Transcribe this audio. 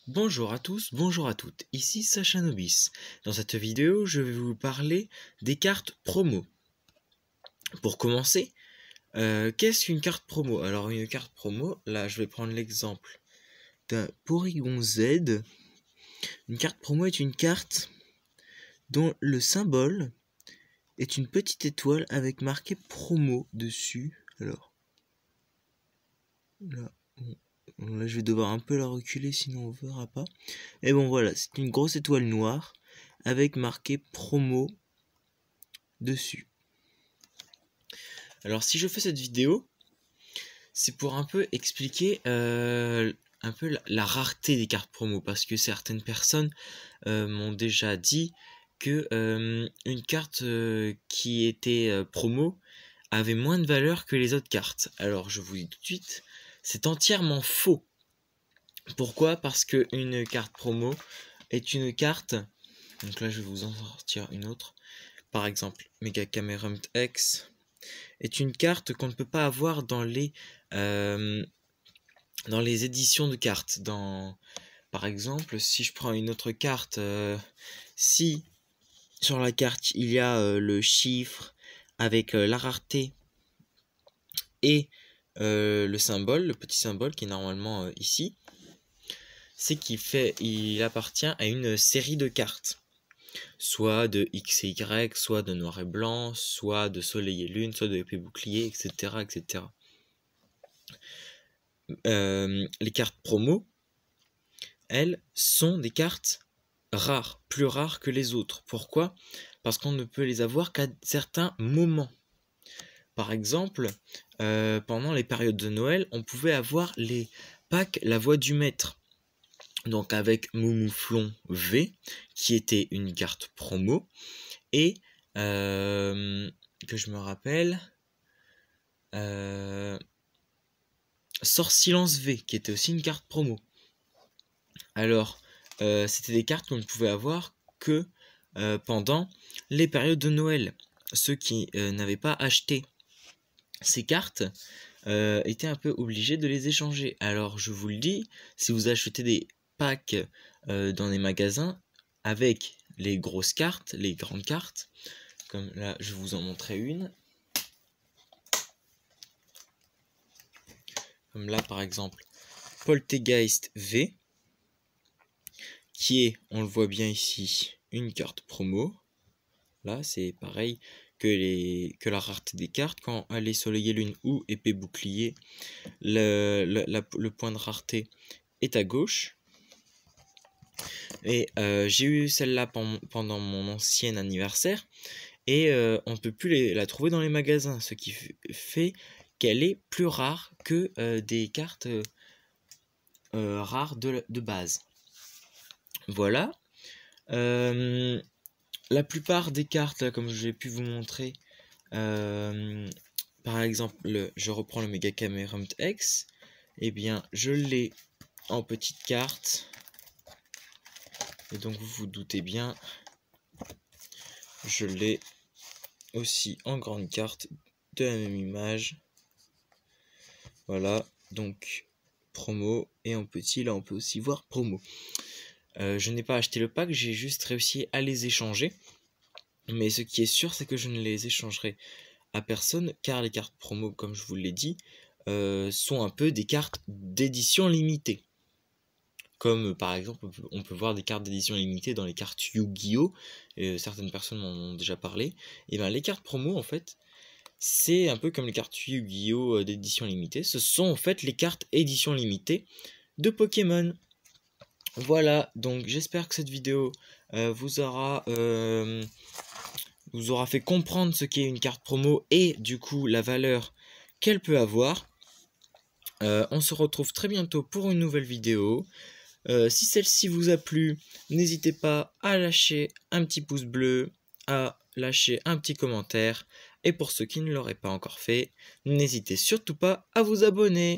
Bonjour à tous, bonjour à toutes, ici Sacha Nobis. Dans cette vidéo, je vais vous parler des cartes promo. Pour commencer, qu'est-ce qu'une carte promo? Alors une carte promo, là je vais prendre l'exemple d'un Porygon Z. Une carte promo est une carte dont le symbole est une petite étoile avec marqué promo dessus. Alors, là je vais devoir un peu la reculer sinon on verra pas. Et bon voilà, c'est une grosse étoile noire avec marqué promo dessus. Alors si je fais cette vidéo, c'est pour un peu expliquer un peu la rareté des cartes promo, parce que certaines personnes m'ont déjà dit que une carte qui était promo avait moins de valeur que les autres cartes. Alors je vous dis tout de suite, c'est entièrement faux. Pourquoi? Parce que une carte promo est une carte, donc là je vais vous en sortir une autre, par exemple Mega Camerupt X, est une carte qu'on ne peut pas avoir dans les éditions de cartes. Par exemple, si je prends une autre carte, si sur la carte il y a le chiffre avec la rareté et le symbole, le petit symbole qui est normalement ici, c'est qu'il appartient à une série de cartes. Soit de X et Y, soit de noir et blanc, soit de soleil et lune, soit de épée bouclier, etc. etc. Les cartes promo, elles, sont des cartes rares, plus rares que les autres. Pourquoi? Parce qu'on ne peut les avoir qu'à certains moments. Par exemple, pendant les périodes de Noël, on pouvait avoir les packs La Voix du Maître. Donc avec Moumouflon V, qui était une carte promo, et que je me rappelle, Sort Silence V, qui était aussi une carte promo. Alors, c'était des cartes qu'on ne pouvait avoir que pendant les périodes de Noël. Ceux qui n'avaient pas acheté ces cartes étaient un peu obligés de les échanger. Alors, je vous le dis, si vous achetez des packs dans des magasins avec les grosses cartes, les grandes cartes, comme là, je vais vous en montrer une. Comme là, par exemple, Poltergeist V, qui est, on le voit bien ici, une carte promo. Là, c'est pareil que la rareté des cartes. Quand elle est soleil et lune ou épée bouclier, le point de rareté est à gauche. Et j'ai eu celle-là pendant mon ancien anniversaire. Et on ne peut plus la trouver dans les magasins. Ce qui fait qu'elle est plus rare que des cartes rares de base. Voilà. La plupart des cartes, là, comme j'ai pu vous montrer, par exemple, je reprends le Mega Camerupt X, et bien je l'ai en petite carte, et donc vous vous doutez bien, je l'ai aussi en grande carte de la même image. Voilà, donc promo, et en petit, là on peut aussi voir promo. Je n'ai pas acheté le pack, j'ai juste réussi à les échanger. Mais ce qui est sûr, c'est que je ne les échangerai à personne, car les cartes promo, comme je vous l'ai dit, sont un peu des cartes d'édition limitée. Comme par exemple, on peut voir des cartes d'édition limitée dans les cartes Yu-Gi-Oh! Certaines personnes m'en ont déjà parlé. Et bien les cartes promo, en fait, c'est un peu comme les cartes Yu-Gi-Oh! D'édition limitée. Ce sont en fait les cartes édition limitée de Pokémon. Voilà, donc j'espère que cette vidéo vous aura fait comprendre ce qu'est une carte promo et du coup la valeur qu'elle peut avoir. On se retrouve très bientôt pour une nouvelle vidéo. Si celle-ci vous a plu, n'hésitez pas à lâcher un petit pouce bleu, à lâcher un petit commentaire. Et pour ceux qui ne l'auraient pas encore fait, n'hésitez surtout pas à vous abonner.